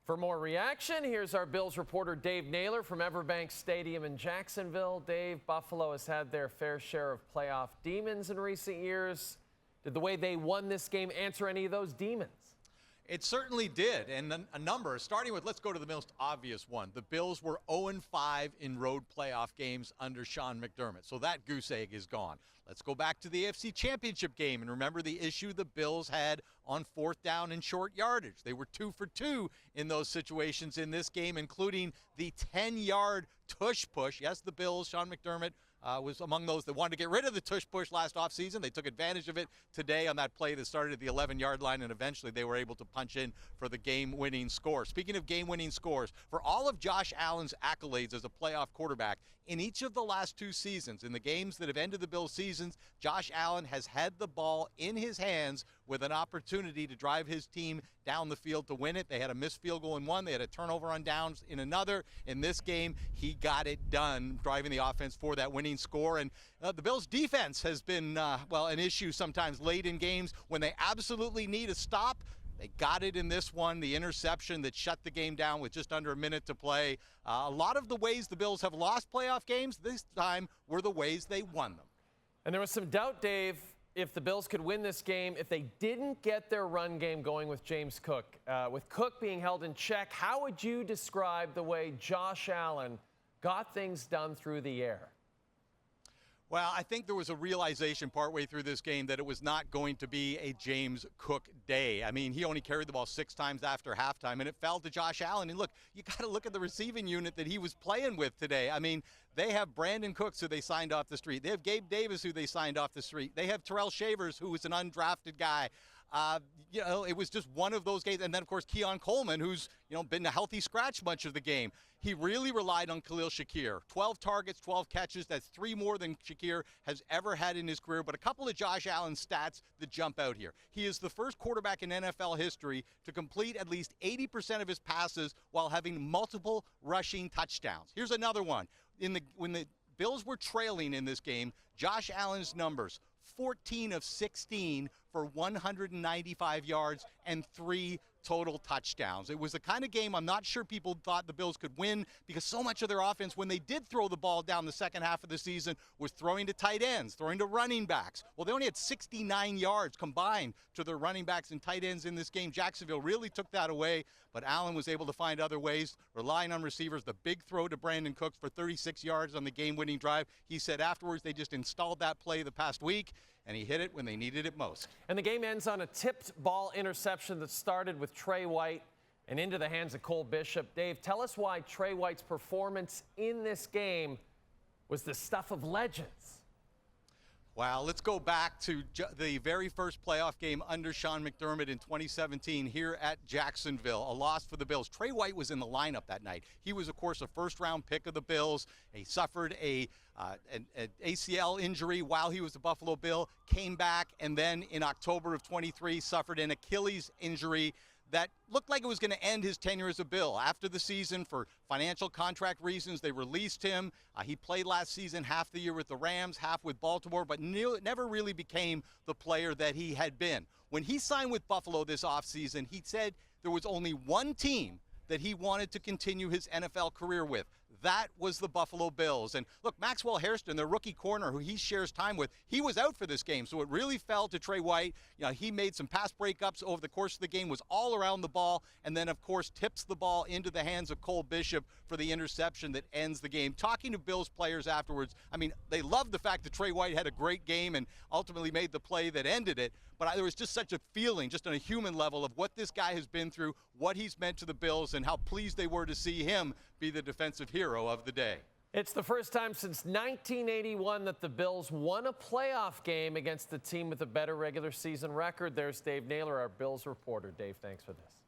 For more reaction, here's our Bills reporter Dave Naylor from EverBank Stadium in Jacksonville. Dave, Buffalo has had their fair share of playoff demons in recent years. Did the way they won this game answer any of those demons? It certainly did, and a number, starting with, let's go to the most obvious one. The Bills were 0-5 in road playoff games under Sean McDermott, so that goose egg is gone. Let's go back to the AFC Championship game and remember the issue the Bills had on fourth down and short yardage. They were 2 for 2 in those situations in this game, including the 10-yard tush push. Yes, the Bills, Sean McDermott, was among those that wanted to get rid of the tush push last offseason. They took advantage of it today on that play that started at the 11-yard line, and eventually they were able to punch in for the game-winning score. Speaking of game-winning scores, for all of Josh Allen's accolades as a playoff quarterback, in each of the last 2 seasons, in the games that have ended the Bills' seasons, Josh Allen has had the ball in his hands with an opportunity to drive his team down the field to win it. They had a missed field goal in one. They had a turnover on downs in another. In this game, he got it done, driving the offense for that winning score. And the Bills' defense has been, an issue sometimes late in games when they absolutely need a stop. They got it in this one, the interception that shut the game down with just under a minute to play. A lot of the ways the Bills have lost playoff games this time were the ways they won them. And there was some doubt, Dave, if the Bills could win this game if they didn't get their run game going with James Cook. With Cook being held in check, how would you describe the way Josh Allen got things done through the air? Well, I think there was a realization partway through this game that it was not going to be a James Cook day. I mean, he only carried the ball 6 times after halftime, and it fell to Josh Allen. And look, you got to look at the receiving unit that he was playing with today. I mean, they have Brandon Cooks, who they signed off the street. They have Gabe Davis, who they signed off the street. They have Terrell Shavers, who was an undrafted guy. It was just one of those games. And then, of course, Keon Coleman, who's, been a healthy scratch much of the game. He really relied on Khalil Shakir. 12 targets, 12 catches. That's 3 more than Shakir has ever had in his career. But a couple of Josh Allen stats that jump out here. He is the first quarterback in NFL history to complete at least 80% of his passes while having multiple rushing touchdowns. Here's another one. When the Bills were trailing in this game, Josh Allen's numbers, 14 of 16 for 195 yards and 3 total touchdowns. It was the kind of game I'm not sure people thought the Bills could win because so much of their offense, when they did throw the ball down the second half of the season, was throwing to tight ends, throwing to running backs. Well, they only had 69 yards combined to their running backs and tight ends in this game. Jacksonville really took that away, but Allen was able to find other ways, relying on receivers. The big throw to Brandon Cooks for 36 yards on the game-winning drive. He said afterwards they just installed that play the past week, and he hit it when they needed it most. And the game ends on a tipped ball interception that started with Tre White and into the hands of Cole Bishop. Dave, tell us why Tre White's performance in this game was the stuff of legends. Well, let's go back to the very first playoff game under Sean McDermott in 2017 here at Jacksonville, a loss for the Bills. Tre White was in the lineup that night. He was, of course, a first-round pick of the Bills. He suffered an ACL injury while he was a Buffalo Bill, came back, and then in October of 23 suffered an Achilles injury that looked like it was going to end his tenure as a Bill. After the season, for financial contract reasons, they released him. He played last season half the year with the Rams, half with Baltimore, but never really became the player that he had been. When he signed with Buffalo this offseason, he said there was only one team that he wanted to continue his NFL career with. That was the Buffalo Bills. And look, Maxwell Hairston, their rookie corner who he shares time with, he was out for this game. So it really fell to Tre White. He made some pass breakups over the course of the game, was all around the ball, and then, of course, tips the ball into the hands of Cole Bishop for the interception that ends the game. Talking to Bills players afterwards, I mean, they loved the fact that Tre White had a great game and ultimately made the play that ended it. But there was just such a feeling, just on a human level, of what this guy has been through, what he's meant to the Bills, and how pleased they were to see him be the defensive hero of the day. It's the first time since 1981 that the Bills won a playoff game against the team with a better regular season record. There's Dave Naylor, our Bills reporter. Dave, thanks for this.